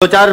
2-4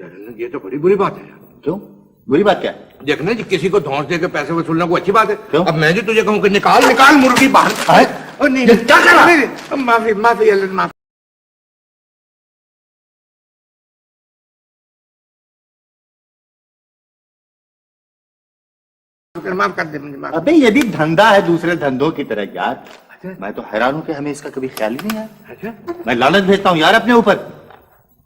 यार ये तो बड़ी बुरी बात है यार। क्यों बुरी बात क्या है? देखना जी किसी को धौंस दे के पैसे वसूलना कोई अच्छी बात है। क्यों? अब मैं जी तुझे कहूँ कि निकाल निकाल मुर्गी बाहर। है? नहीं ये क्या कर रहा? नहीं, माफी माफी अल्लाह माफी। माफ कर दे मुझे माफ। अबे ये भी धंधा है दूसरे धंधों की तरह यार। मैं तो हैरान हूं कि हमें इसका कभी ख्याल ही नहीं आया। अच्छा मैं लानत भेजता हूँ यार अपने ऊपर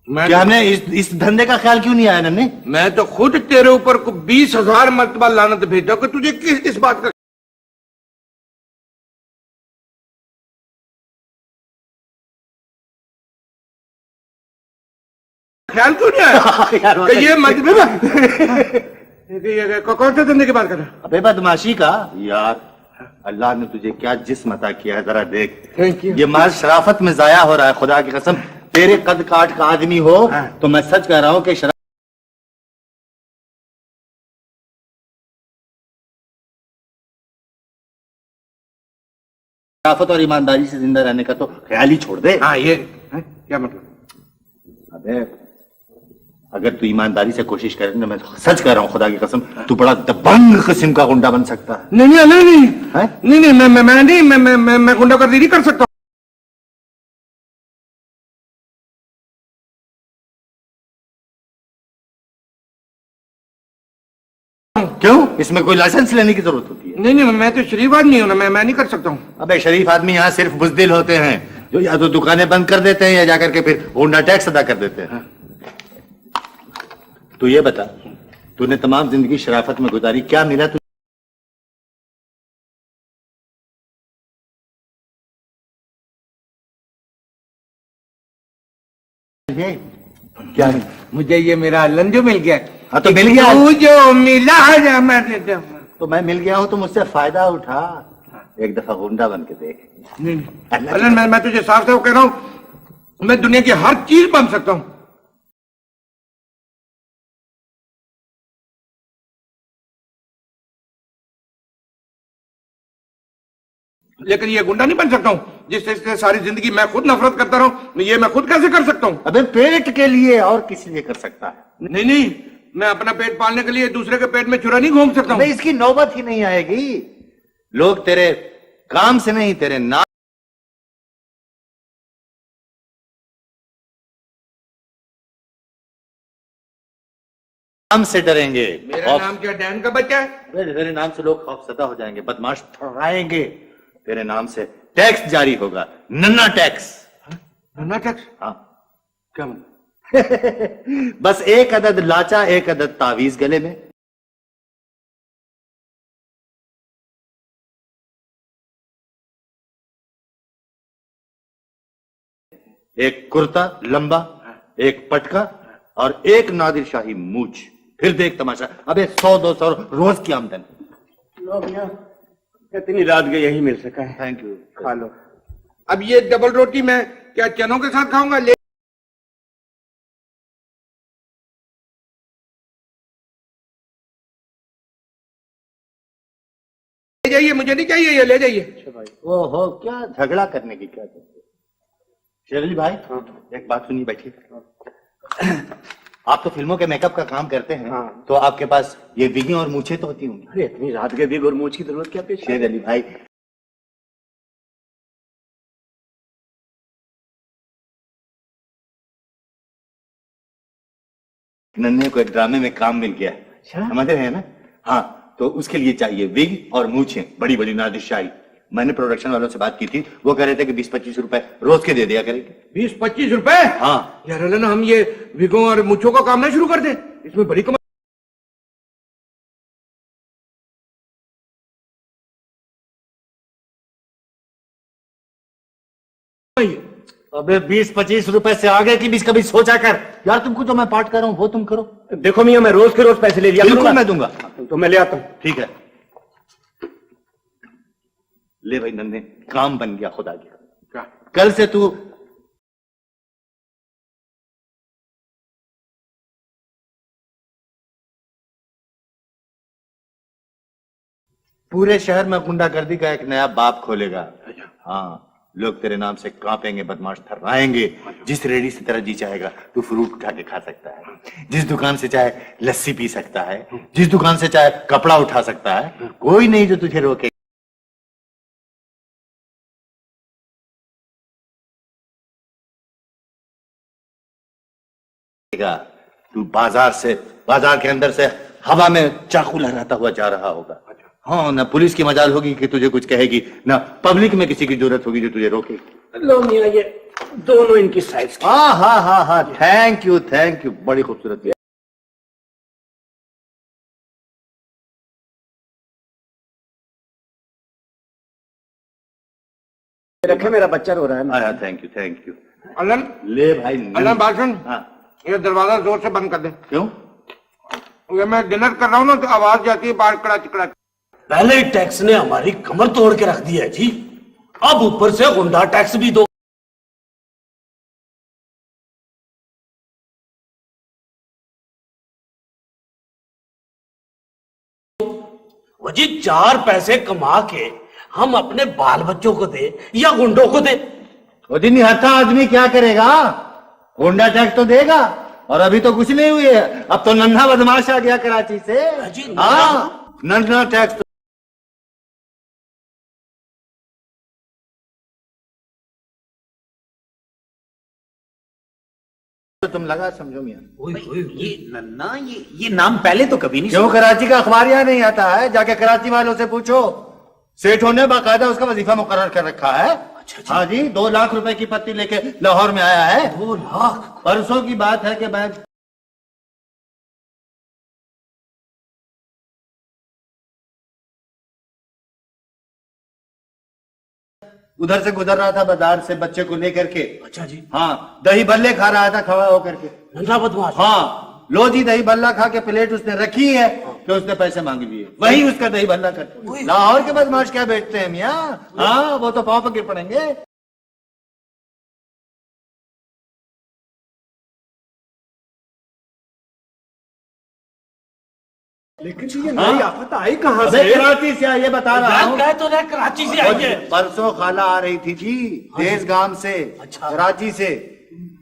कि हमने इस धंधे का ख्याल क्यों नहीं आया नन्हे? मैं तो खुद तेरे ऊपर को 20,000 मर्तबा लानत भेजता हूँ कि तुझे इस बात का ख्याल क्यों नहीं आया यार, कि ये मजबूर कौन से धंधे की बात कर रहा है? अबे बदमाशी का यार, अल्लाह ने तुझे क्या जिस्म अता किया है जरा देख। Thank you. ये माल शराफत में जाया हो रहा है, खुदा की कसम। तेरे कद काट का आदमी हो तो मैं सच कह रहा हूं कि शराफत और ईमानदारी से जिंदा रहने का तो ख्याल ही छोड़ दे। हाँ ये क्या मतलब? अबे अगर तू ईमानदारी से कोशिश करे ना, मैं सच कह रहा हूँ खुदा की कसम, तू बड़ा दबंग किस्म का गुंडा बन सकता है। नहीं नहीं नहीं नहीं हैं? नहीं नहीं मैं गुंडागर्दी नहीं कर सकता। क्यों? इसमें कोई लाइसेंस लेने की जरूरत होती है? नहीं नहीं मैं तो शरीफ आदमी हूँ ना, मैं नहीं कर सकता हूँ। अबे शरीफ आदमी यहाँ सिर्फ बुजदिल होते हैं जो या तो दुकानें बंद कर देते हैं या जाकर के फिर गुंडा टैक्स अदा कर देते हैं। तू ये बता, तूने तमाम जिंदगी शराफत में गुजारी, क्या मिला तुझे? क्या नहीं? मुझे ये मेरा लंजो मिल गया। हाँ तो मिल गया। तू जो मिला है मैं तो मैं मिल गया हूं तो मुझसे फायदा उठा, एक दफा गुंडा बन के देख। नहीं अल्लाह मैं तुझे साफ साफ कह रहा हूँ, मैं दुनिया की हर चीज बन सकता हूँ, लेकिन ये गुंडा नहीं बन सकता हूँ जिससे सारी जिंदगी मैं खुद नफरत करता रहूं। ये मैं खुद कैसे कर सकता हूँ? अबे पेट के लिए और किस लिए कर सकता है? नहीं नहीं मैं अपना पेट पालने के लिए दूसरे के पेट में छुरा नहीं घूम सकता हूँ। अबे इसकी नौबत ही नहीं आएगी। लोग तेरे काम से नहीं, तेरे नाम से डरेंगे। मेरा नाम क्या डैन का बच्चा है? तेरे नाम से लोग खौफसदा हो जाएंगे, बदमाश ठहराएंगे। तेरे नाम से टैक्स जारी होगा, नन्ना टैक्स। नन्ना टैक्स? हाँ क्या मतलब? बस एक अदद लाचा, एक अदद तावीज गले में, एक कुर्ता लंबा, एक पटका और एक नादिर शाही मूछ। फिर देख तमाशा। अबे 100-200 रोज की आमदन। लो भैया, इतनी रात गई यही मिल सका है। Thank you. खा लो। अब ये डबल रोटी मैं क्या चनों के साथ खाऊंगा? ले जाइए, मुझे नहीं चाहिए, ये ले जाइए। अच्छा भाई। ओहो, क्या झगड़ा करने की क्या जरूरत है? शेरली भाई, एक बात सुनिए, बैठिए। आप तो फिल्मों के मेकअप का काम करते हैं, हाँ। तो आपके पास ये विगी और मूछें तो होती होंगी। अरे इतनी रात के बिग और मूछ की जरूरत क्या पेश? शेर अली भाई, नन्हे को एक ड्रामे में काम मिल गया। अच्छा। समझ रहे हैं ना? हाँ, तो उसके लिए चाहिए विग और मूछें, बड़ी बड़ी नादिर शाही। मैंने प्रोडक्शन वालों से बात की थी, वो कह रहे थे कि 20-25 रुपए रोज के दे दिया करेंगे। 20-25 रुपए? हाँ यार अल्लाह, हम ये विगों और मुछों का काम ना शुरू कर दें, इसमें बड़ी कमाई है। अबे 20-25 रुपए से आगे की भी कभी सोचा कर यार। तुमको जो मैं पार्ट कर रहा हूँ वो तुम करो। देखो मियां, मैं रोज के रोज पैसे ले लिया बिल्कुल करूंगा। मैं दूंगा। तो मैं ले आता हूँ। ठीक है, ले भाई नन्हे, काम बन गया खुदा की। क्या? कल से तू पूरे शहर में गुंडागर्दी का एक नया बाप खोलेगा। हाँ, लोग तेरे नाम से कांपेंगे, बदमाश थर्राएंगे। जिस रेडी से तेरा जी चाहेगा तू फ्रूट उठा के खा सकता है, जिस दुकान से चाहे लस्सी पी सकता है, जिस दुकान से चाहे कपड़ा उठा सकता है, कोई नहीं जो तुझे रोके। तू बाजार के अंदर से हवा में चाकू लहराता हुआ जा रहा होगा। हाँ, ना पुलिस की मजाल होगी कि तुझे कुछ कहेगी, ना पब्लिक में किसी की जरूरत होगी जो तुझे रोकेगी। लो मियां, ये दोनों इनकी साइज की। हाँ हाँ हाँ हाँ, थैंक यू, बड़ी खूबसूरत है। रखे, मेरा बच्चा रो रहा है ना। हाँ, थैंक यू। अलन, ले भाई, अलन बात सुन, हाँ। ये दरवाजा जोर से बंद कर दे। क्यों? ये मैं डिनर कर रहा हूँ ना, तो आवाज जाती है बाहर, कड़ाच कड़ाच। पहले ही टैक्स ने हमारी कमर तोड़ के रख दी है जी, अब ऊपर से गुंडा टैक्स भी दो। वो जी 4 पैसे कमा के हम अपने बाल बच्चों को दे या गुंडों को दे? वो दिन निहत्था आदमी क्या करेगा? गुंडा टैक्स तो देगा, और अभी तो कुछ नहीं हुई है। अब तो नन्हा बदमाश आ गया कराची से। हाँ, नन्हा टैक्स तो तुम लगा समझो मियां। ये नन्ना, ये नाम पहले तो कभी नहीं क्यों कराची का अखबार यहाँ नहीं आता है? जाके कराची वालों से पूछो, सेठों ने बाकायदा उसका वजीफा मुकर्रर कर रखा है। हाँ जी, 2 लाख रुपए की पत्ती लेके लाहौर में आया है। 2 लाख? परसों की बात है कि मैं उधर से गुजर रहा था बाजार से बच्चे को लेकर के। अच्छा जी। हाँ, दही भल्ले खा रहा था खड़ा होकर के। नन्हा बदमाश? हाँ, लो जी, दही भल्ला खा के प्लेट उसने रखी है कि उसने पैसे मांग लिए, वही उसका दही भल्ला करते। लाहौर के बदमाश क्या बेचते हैं मियाँ? हाँ, वो तो पाँव पर गिर पड़ेंगे। लेकिन ये नई आफत आई कहाँ से? कराची से आई, ये बता रहा हूँ। तो कराची से आई है। परसों खाला आ रही थी जी, देश गांव से। अच्छा। कराची से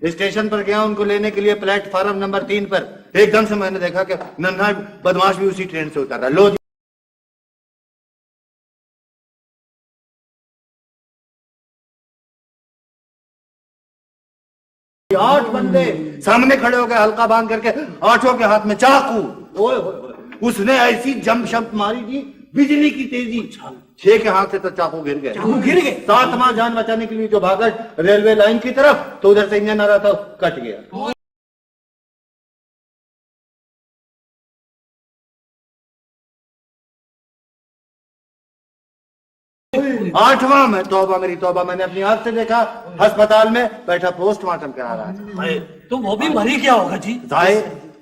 स्टेशन पर गया उनको लेने के लिए, प्लेटफार्म नंबर 3 पर एकदम से मैंने देखा कि नन्हा बदमाश भी उसी ट्रेन से उतर रहा। लो जी, 8 बंदे सामने खड़े हो गए, हल्का बांध करके, 8 के हाथ में चाकू। ओए उसने ऐसी जमशप मारी जी, बिजली की तेजी। 6 के हाथ से तो चाकू गिर गए। 7वां जान बचाने के लिए जो भागा रेलवे लाइन की तरफ, तो उधर से इंजन आ रहा था, कट गया। आठवां में तौबा, मेरी तौबा, मैंने अपनी आंख से देखा, अस्पताल में बैठा पोस्टमार्टम करा रहा था। तो वो भी मरी क्या होगा जी?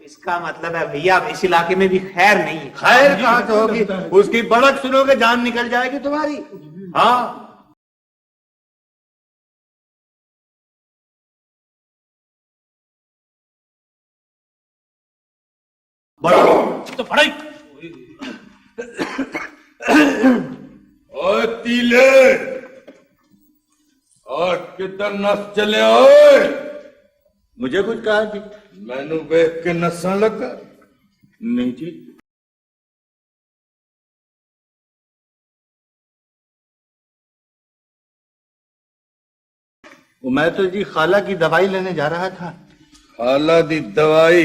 इसका मतलब है भैया अब इस इलाके में भी खैर नहीं है। खैर कहाँ से होगी? उसकी बड़क सुनोगे जान निकल जाएगी तुम्हारी। हाँ, बड़ा तो पढ़ाई। ओए तीले, और किधर नस चले? ओए, मुझे कुछ कहा जी? मैनू देख के नसन लगा? नहीं जी। मैं तो जी खाला की दवाई लेने जा रहा था। खाला दी दवाई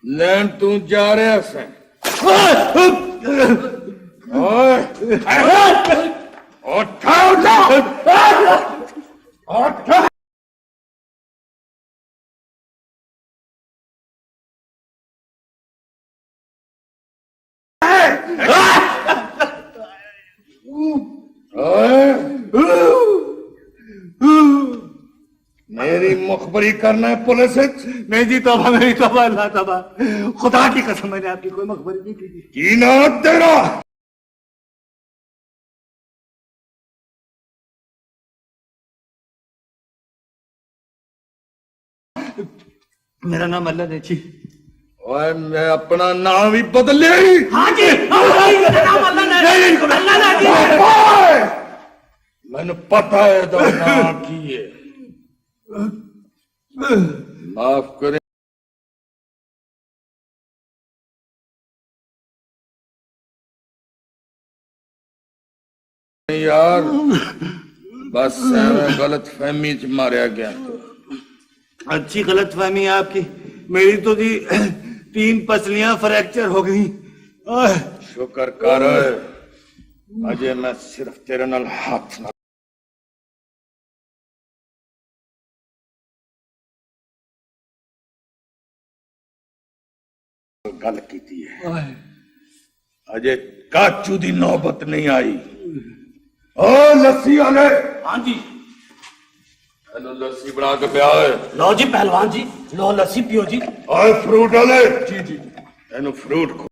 लैन तू जा रहा से? ओए, उठा उठा उठा। मेरी मुखबरी करना है पुलिस? नहीं जी, तौबा, मेरी तौबा, अल्लाह तौबा, खुदा की कसम, मैंने आपकी कोई मुखबरी नहीं की। की नाम तेरा? मेरा नाम अल्लाह ने जी। ओए, मैं अपना नाम ही बदल लिया। हाँ जी, नाम अल्लाह ने। मैंने पता है दाना की है माफ करें यार बस गलत फहमी च मारिया गया अच्छी गलत फहमी है आपकी। मेरी तो जी 3 पसलियां फ्रैक्चर हो गई। शुक्र कर अजय मैं सिर्फ तेरे नाल हाथ ना गल की है अजय काचू दी नौबत नहीं आई। ओ लस्सी वाले हाँ जी हेलो लस्सी बना के पिया है। लो जी पहलवान जी, लो लस्सी पियो जी। और फ्रूट वाले जी जी एनु फ्रूट खो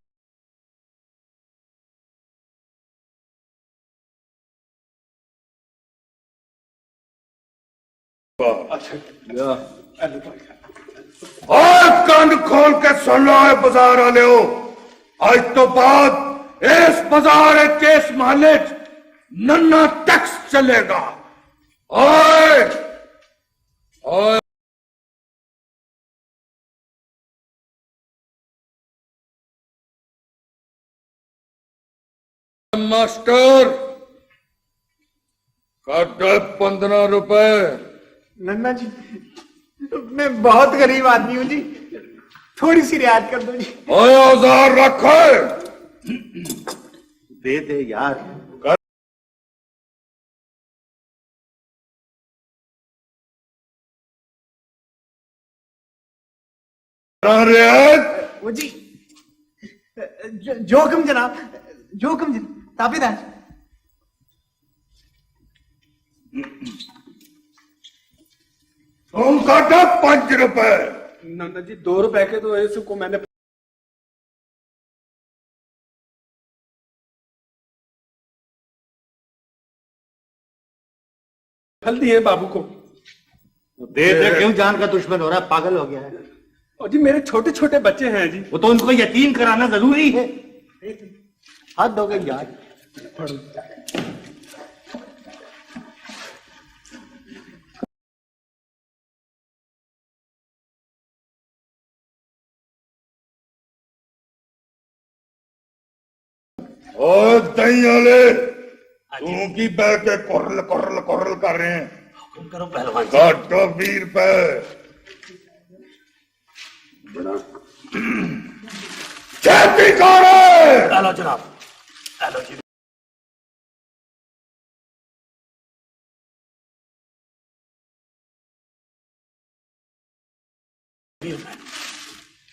और कान खोल के सुन लो है बाजार वाले हो। आज तो बाद इस बाजार के इस महल्ले नन्ना टैक्स चलेगा। ओए ओए मास्टर काट 15 रुपए। नन्ना जी मैं बहुत गरीब आदमी हूँ जी, थोड़ी सी रियायत कर दो जी। ओए औजार रखो। दे दे यार। रियायत वो जी जोखम जनाब, जोखम ताबेदार। तुम काटो 5 रुपए। नंदा जी 2 रुपए के तो इसको मैंने फल दिए बाबू को। दे दे क्यों जान का दुश्मन हो रहा है, पागल हो गया है। और जी मेरे छोटे छोटे बच्चे हैं जी। वो तो उनको यतीम कराना जरूरी है। हाथ दोगे यार। और दही वाले तू की बैठ के कोरल कोरल कोरल कर रहे हैं। हुक्म करो पहलवान जी। काटो 20 रुपए। खेती करो। हेलो जनाब, हेलो जी।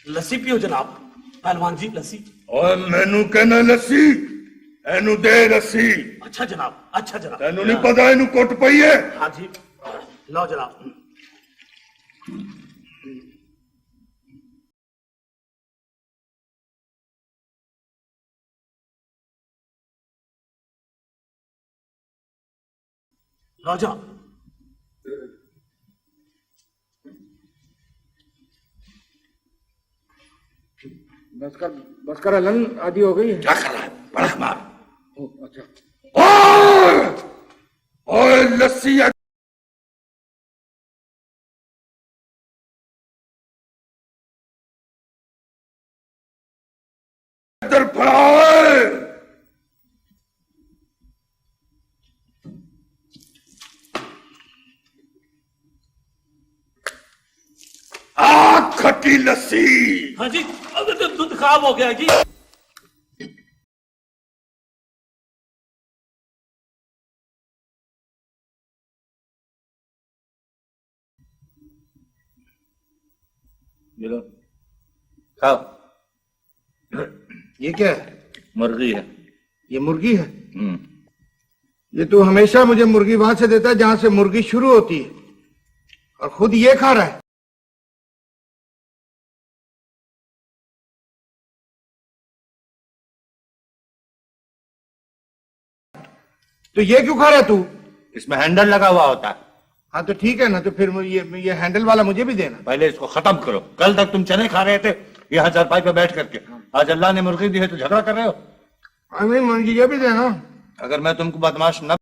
लस्सी पियो जनाब। पहलवान जी लस्सी। और मैनू कहना लस्सी एनू दे लस्सी। अच्छा जनाब, अच्छा जनाब। तेनू नहीं पता एनू कुट पई है। हाँ जी लो जनाब। लो जनाब। बस कर अलन आदि हो गई है। क्या कर रहा है बड़क मार। अच्छा और लस्सी इधर फड़ाओ। खट्टी लस्सी। हाँ जी दूध खराब हो गया जी। ये लो खाओ। ये क्या है? मुर्गी है। ये मुर्गी है। ये तो हमेशा मुझे मुर्गी वहां से देता है जहां से मुर्गी शुरू होती है, और खुद ये खा रहा है। तो ये क्यों खा रहा है तू? इसमें हैंडल लगा हुआ होता है। हाँ तो ठीक है ना, तो फिर ये हैंडल वाला मुझे भी देना। पहले इसको खत्म करो। कल तक तुम चने खा रहे थे यहाँ चारपाई पे बैठ करके, आज अल्लाह ने मुर्गी दी है तो झगड़ा कर रहे हो। हमें मुर्गी ये भी देना। अगर मैं तुमको बदमाश न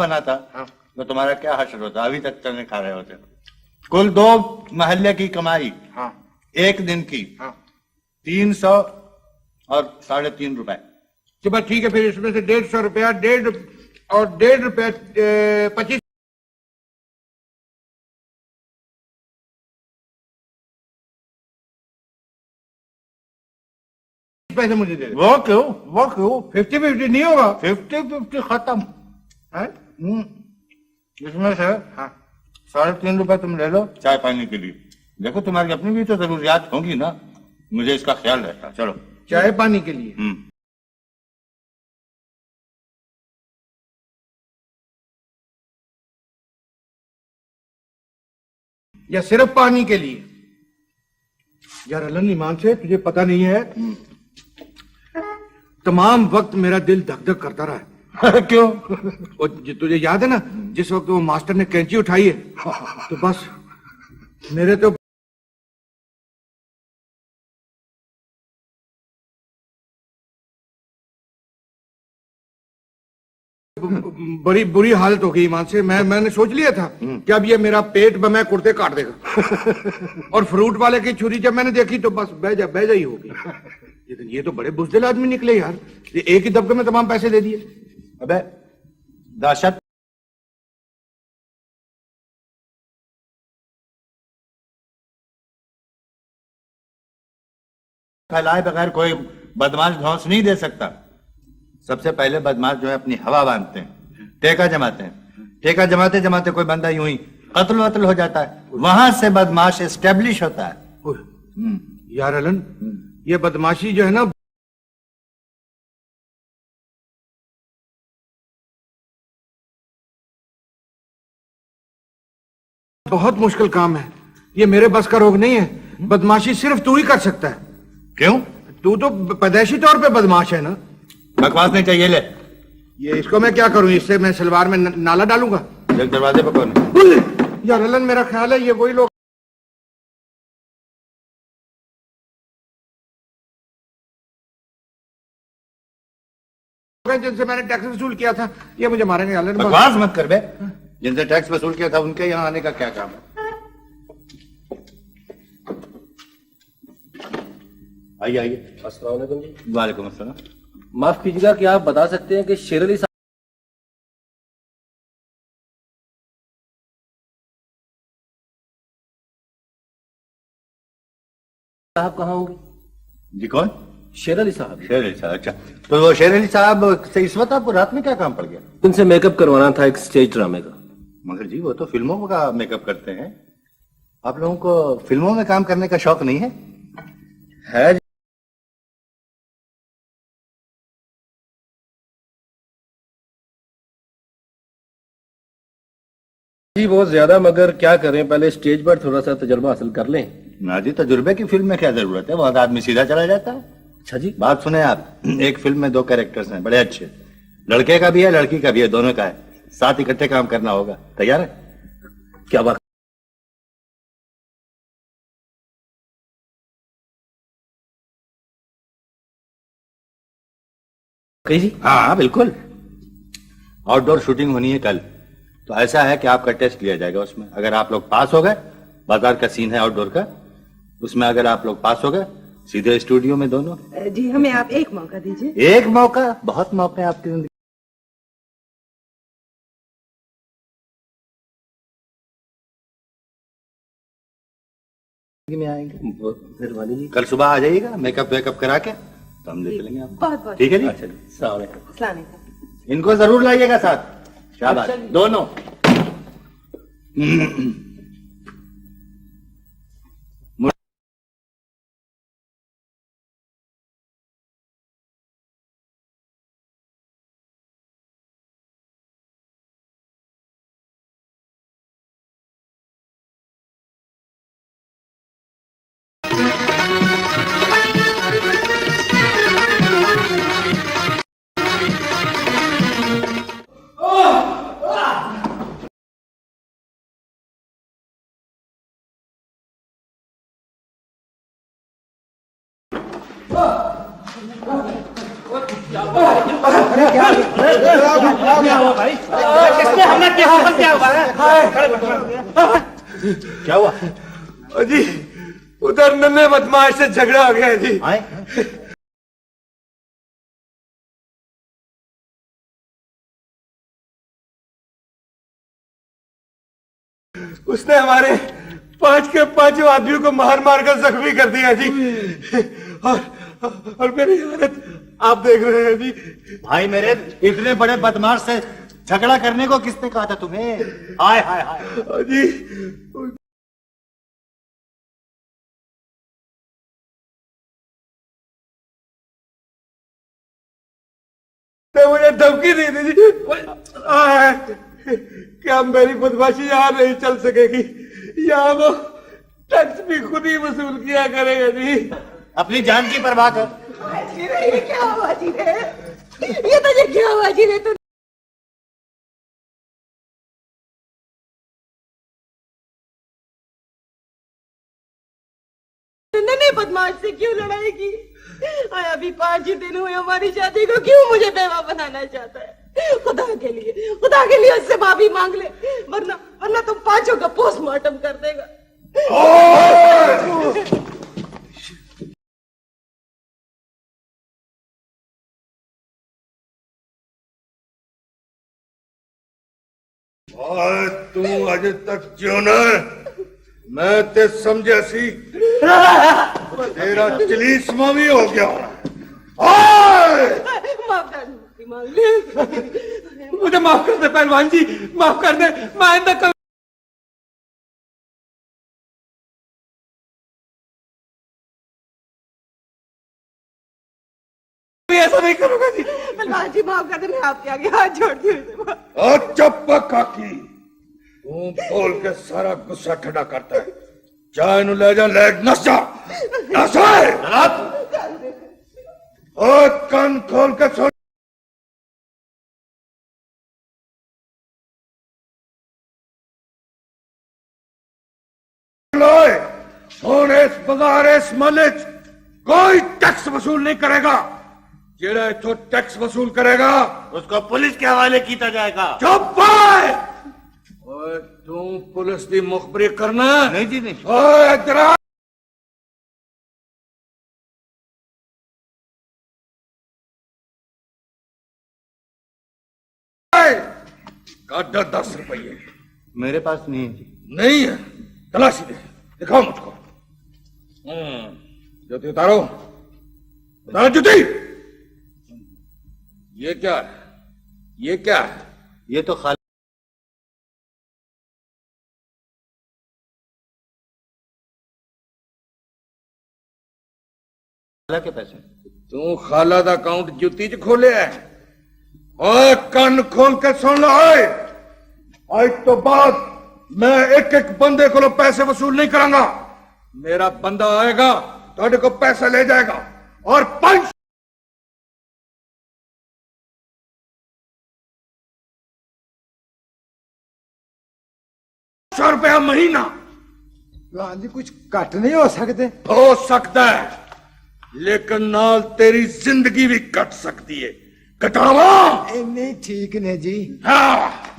बना था तो तुम्हारा क्या हश्र होता, अभी तक चने खा रहे होते। कुल 2 महल्ले की कमाई एक दिन की 300 और 3.5 रुपए। चलो ठीक है, फिर इसमें से 150 रुपया 1.5 रुपया 25 पैसे मुझे दे दो। वो क्यों 50-50 नहीं होगा? 50-50 खत्म है। इसमें से 3.5 रुपए तुम ले लो चाय पानी के लिए। देखो तुम्हारी अपनी भी तो जरूरियात होगी ना, मुझे इसका ख्याल रहता। चलो चाय पानी के लिए। या सिर्फ पानी के लिए? यार अलन ईमान से तुझे पता नहीं है, तमाम वक्त मेरा दिल धक धक करता रहा है। क्यों? और तुझे याद है ना जिस वक्त वो मास्टर ने कैंची उठाई है, तो बस मेरे तो बड़ी बुरी हालत हो गई ईमान से। मैंने सोच लिया था कि अब ये मेरा पेट मैं कुर्ते काट देगा। और फ्रूट वाले की छुरी जब मैंने देखी तो बस बेजा ही हो गई। लेकिन ये तो बड़े बुज़दिल आदमी निकले यार, ये एक ही दबके में तमाम पैसे दे दिए। अबे दहशत फैलाए बगैर कोई बदमाश धौंस नहीं दे सकता। सबसे पहले बदमाश जो है अपनी हवा बांधते हैं, टेका जमाते हैं। टेका जमाते जमाते कोई बंदा यूं ही कत्ल वत्ल हो जाता है, वहां से बदमाश एस्टेब्लिश होता है। यार अलन ये बदमाशी जो है ना बहुत मुश्किल काम है, ये मेरे बस का रोग नहीं है। बदमाशी सिर्फ तू ही कर सकता है। क्यों? तू तो पैदाइशी तौर पे बदमाश है ना। बकवास नहीं चाहिए, ले ये इसको मैं क्या करूं, इससे मैं सलवार में नाला डालूंगा। देख दरवाजे पर कौन है? यार अलन मेरा ख्याल है ये वही लोग जिनसे मैंने टैक्स वसूल किया था, ये मुझे मारेंगे। अलन बकवास मत कर बे, जिनसे टैक्स वसूल किया था उनके यहाँ आने का क्या काम है? आइए आइए। अस्सलाम वालेकुम जी। वालेकुम अस्सलाम। माफ कीजिएगा, क्या आप बता सकते हैं कि शेर अली साहब कहाँ होंगे? जी कौन? शेर अली साहब। शेर अली साहब, अच्छा। तो वो शेर अली साहब से इस वक्त आपको रात में क्या काम पड़ गया? उनसे मेकअप करवाना था एक स्टेज ड्रामे का। मगर जी वो तो फिल्मों का मेकअप करते हैं, आप लोगों को फिल्मों में काम करने का शौक नहीं है? है जी बहुत ज्यादा, मगर क्या करें, पहले स्टेज पर थोड़ा सा तजुर्बा हासिल कर लें। ना जी, तजुर्बे की फिल्म में क्या जरूरत है, वहां आदमी सीधा चला जाता है। अच्छा जी। बात सुने आप, एक फिल्म में 2 कैरेक्टर्स हैं बड़े अच्छे, लड़के का भी है लड़की का भी है, दोनों का है। साथ इकट्ठे काम करना होगा, तैयार है? क्या बात? कही जी? हाँ बिल्कुल। आउटडोर शूटिंग होनी है कल, तो ऐसा है कि आपका टेस्ट लिया जाएगा। उसमें अगर आप लोग पास हो गए, बाजार का सीन है आउटडोर का, उसमें अगर आप लोग पास हो गए सीधे स्टूडियो में दोनों। जी हमें आप एक मौका दीजिए। एक मौका? बहुत मौके आपकी जिंदगी में आएंगे। बहुत मेहरबानी जी। कल सुबह आ जाइएगा मेकअप वेकअप करा के, तो हम ले चलेंगे आपको। बहुत बहुत ठीक है जी? अच्छा जी, अस्सलाम वालेकुम। अस्सलाम वालेकुम। इनको जरूर लाइएगा साथ। शाबाश दोनों। किसने हमने क्या हुआ है? क्या हुआ? जी उधर नन्हे बदमाश से झगड़ा हो गया जी। आए? उसने हमारे 5 के 5 आदमियों को मार मार कर जख्मी कर दिया जी। और मेरी हालत आप देख रहे हैं जी। भाई मेरे, इतने बड़े बदमाश से झगड़ा करने को किसने कहा था तुम्हें? हाय हाय हाय जी तो मुझे धमकी दी थी जी। क्या मेरी बदमाशी यहाँ नहीं चल सकेगी? यहाँ वो टैक्स भी खुद ही वसूल किया करेगा जी। अपनी जान की परवाह कर। ये क्या हुआ जी रे? ये तुझे क्या हुआ जी रे? तू नहीं बदमाश से क्यों लड़ाई की? अभी 5 ही दिन हुए हमारी शादी को, क्यों मुझे बेवा बनाना चाहता है? खुदा के लिए उससे माफी मांग ले, वरना तुम 5 का पोस्टमार्टम कर देगा। और तू अजे तक क्यों न मैं ते समझा सी तेरा चलीसमा भी हो गया। माफ कर, माफी मांग ले। मुझे माफ कर दे पहलवान जी, माफ कर दे। मैं आइंदा कभी ऐसा नहीं करूंगा जी। पहलवान जी माफ कर दे, मैं आपके आगे हाथ जोड़ती हूँ। और चुप काकी, तू बोल के सारा गुस्सा ठंडा करता है। चाय नु ले जा, लेग नशा नशा है। और कान खोल के सुन लोए, और इस बाजार इस महल्ले कोई टैक्स वसूल नहीं करेगा। जेड़ा इथों टैक्स वसूल करेगा उसको पुलिस के हवाले किया जाएगा। चुप है। ओए तू पुलिस की मुखबरी करना? नहीं जी नहीं। ओए इधर आ। काटा 10 रुपये। मेरे पास नहीं है जी। नहीं है? तलाशी दे, दिखाओ मुझको। जूती उतारो, उतारो जूती। ये क्या है? ये क्या है? ये तो खाली के पैसे। तू खाला दा अकाउंट जुती च खोलिया है? और कान खोल के सुन लो। आज तो बाद मैं एक एक बंदे को पैसे वसूल नहीं करांगा। मेरा बंदा आएगा, थोड़े को पैसा ले जाएगा और 500 रुपया महीना। जी कुछ कट नहीं हो सकते? हो सकता है, लेकिन नाल तेरी जिंदगी भी कट सकती है। कटावा? नहीं ठीक ने जी। हाँ।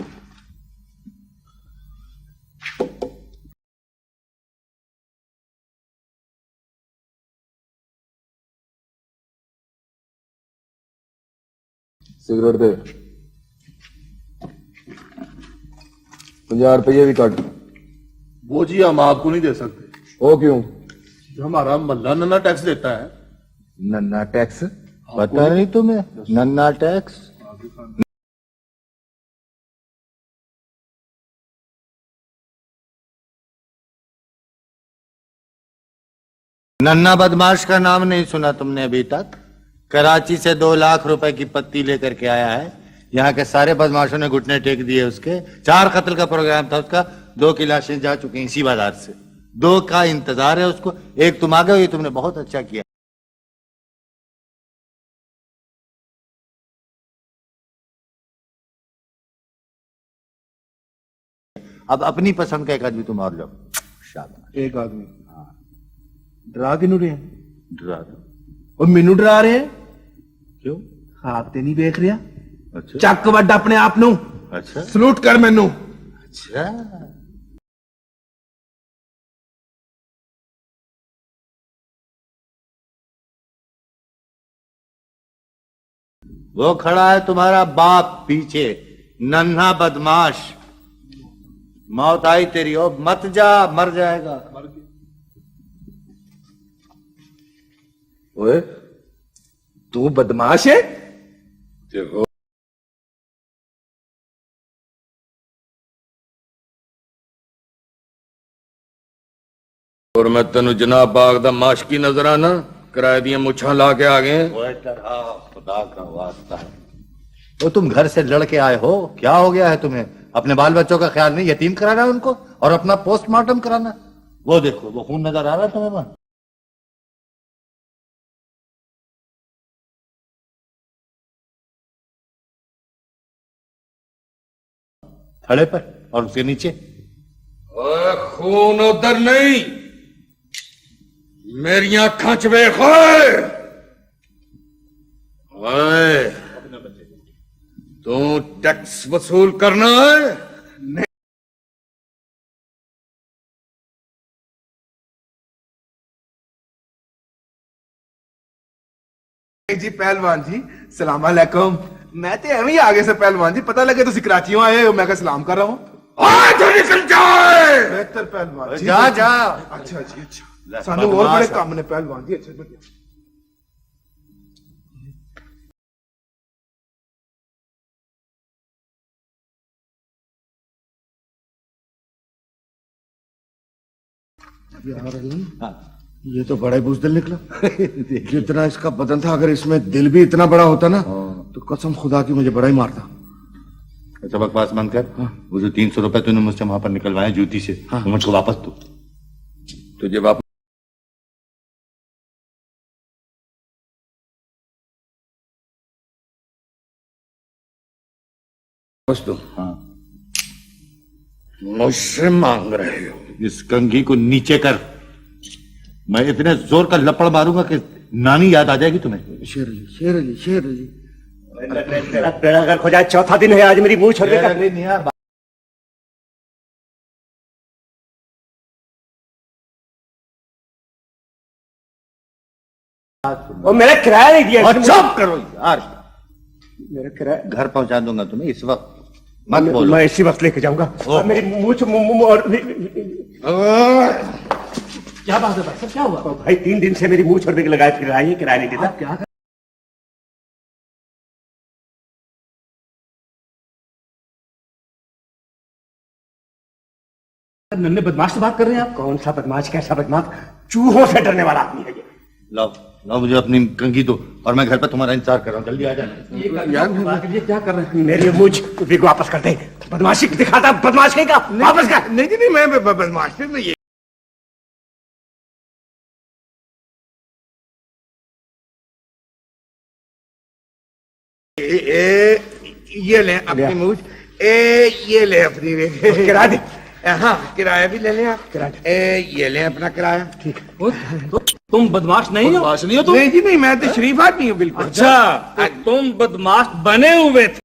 सिगरेट दे। 50 रुपये भी काट। वो जी हम आपको नहीं दे सकते। वो क्यों? जो हमारा मल्ला नन्ना टैक्स देता है। नन्ना टैक्स? पता नहीं तुम्हें नन्ना टैक्स? नन्ना बदमाश का नाम नहीं सुना तुमने अभी तक? कराची से 2 लाख रुपए की पत्ती लेकर के आया है। यहाँ के सारे बदमाशों ने घुटने टेक दिए उसके। 4 कत्ल का प्रोग्राम था उसका, 2 की लाशें जा चुकी हैं इसी बाजार से। 2 का इंतजार है उसको। एक तुम आ गए, ये तुमने बहुत अच्छा किया। अब अपनी पसंद का एक आदमी तुम और लो। शाबाश। एक आदमी। डरा किनू रहे हैं? डरा दो। और मैनू डरा रहे हैं? क्यों? ਖਾਬ ਤੇ ਨਹੀਂ ਵੇਖ ਰਿਹਾ अच्छा ਚੱਕ ਵੱਡ ਆਪਣੇ ਆਪ ਨੂੰ अच्छा ਸਲੂਟ ਕਰ ਮੈਨੂੰ अच्छा वो खड़ा है तुम्हारा बाप पीछे, नन्हा बदमाश। मौत आई तेरी, ओ मत जा, मर जाएगा। ओए तू बदमाश है देखो और मैं तेन जनाब बाग दा माशकी नजर आना किराए दियां मुछां ला के आ गए। ओए तरह खुदा का वास्ता है, तो तुम घर से लड़के आए हो, क्या हो गया है तुम्हें? अपने बाल बच्चों का ख्याल नहीं, यतीम कराना है उनको और अपना पोस्टमार्टम कराना। वो देखो वो खून नजर आ रहा है तुम्हें वहां? थड़े पर और उसके नीचे ओए खून उधर नहीं, मेरी अखां च वेख। ओए तू टैक्स वसूल करना है? जी पहलवान जी सलाम अलैकुम। मैं तो एवं ही आगे से पहलवान जी, पता लगे तुम कराचियों आए हो, मैं का सलाम कर रहा हूँ। आज निकल जाए। बेहतर पहलवान जी। जा जा। अच्छा जी अच्छा, सानू और बड़े काम ने पहलवान जी। अच्छा बढ़िया। ये तो बड़ा ही बुजदिल निकला। जितना इसका बदन था, अगर इसमें दिल भी इतना बड़ा होता ना तो कसम खुदा की मुझे बड़ा ही मारता। ऐसा बकवास बंद कर। वो जो 300 रुपए तूने मुझसे वहां पर निकलवाए जूती से, वो मुझको वापस दो। तुझे वापस दो। हाँ मुझसे मांग रहे हो? इस कंघी को नीचे कर, मैं इतने जोर का लपड़ मारूंगा कि नानी याद आ जाएगी तुम्हें। शेर अली शेर अली शेर अली। बेड़ा गर्क हो जाए, चौथा दिन है आज मेरी मुंह छोड़ देगा। और मेरा किराया नहीं दिया। और चुप करो यार, मेरा किराया घर पहुंचा दूंगा तुम्हें इस वक्त, मत बोलो। मैं इसी वक्त लेके जाऊंगा। और मेरी मुंह और क्या बात है भाई साहब, क्या हुआ? भाई 3 दिन से मेरी मुंह छोड़ने के लगाए फिर रहा है, किराया नहीं देता। क्या नन्हे बदमाश से बात कर रहे हैं आप? कौन सा बदमाश, कैसा बदमाश? चूहों से डरने वाला आदमी है ये। लाओ लाओ मुझे अपनी कंघी दो और मैं घर पे तुम्हारा इंतजार कर रहा हूँ, जल्दी आ जाना। ये क्या कर रहे हैं? मेरी मुझ विग वापस कर दे। बदमाशी दिखाता, बदमाशी का वापस कर। नहीं मैं बदमाश नहीं। ये ये ले अपनी मूछ, ये ले अपनी किराया दे। हाँ किराया भी ले लें आप। ये ले अपना किराया। ठीक तुम बदमाश नहीं हो? नहीं हो तुम? नहीं जी नहीं, मैं तो शरीफ आदमी हूँ बिल्कुल। अच्छा, तो तुम बदमाश बने हुए थे।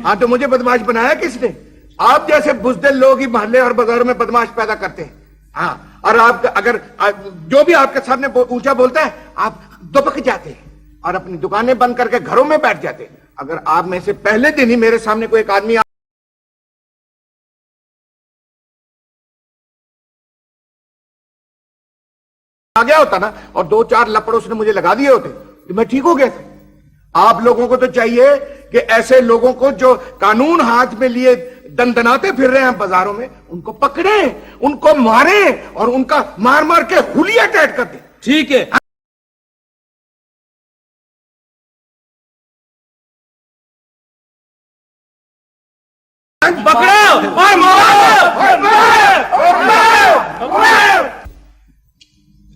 हाँ तो मुझे बदमाश बनाया किसने? आप जैसे बुजदिल लोग ही मोहल्ले और बाजारों में बदमाश पैदा करते हैं। हाँ, और आप अगर जो भी आपके सामने ऊंचा बोलता है आप दुबक जाते हैं और अपनी दुकानें बंद करके घरों में बैठ जाते हैं। अगर आप में से पहले दिन ही मेरे सामने कोई एक आदमी आ गया होता ना और 2-4 लपड़ उसने मुझे लगा दिए होते तो मैं ठीक हो गया था। आप लोगों को तो चाहिए कि ऐसे लोगों को जो कानून हाथ में लिए दंदनाते फिर रहे हैं बाजारों में, उनको पकड़े, उनको मारे और उनका मार मार के हुलिया टाइट कर दे। ठीक है, पकड़ो और मारो।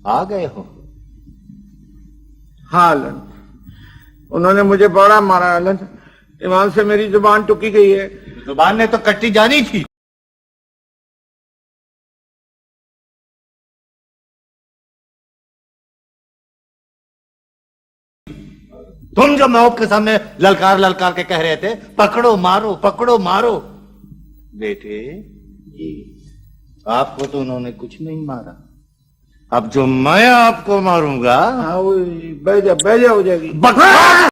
आ गए हो? हाँ लन, उन्होंने मुझे बड़ा मारा लन, इमाम से मेरी जुबान टुकी गई है। जुबान ने तो कट्टी जानी थी। तुम जो मौत के सामने ललकार ललकार के कह रहे थे पकड़ो मारो पकड़ो मारो, बेटे जी आपको तो उन्होंने कुछ नहीं मारा, अब जो मैं आपको मारूंगा हाँ वो बह जा हो जाएगी। बकवास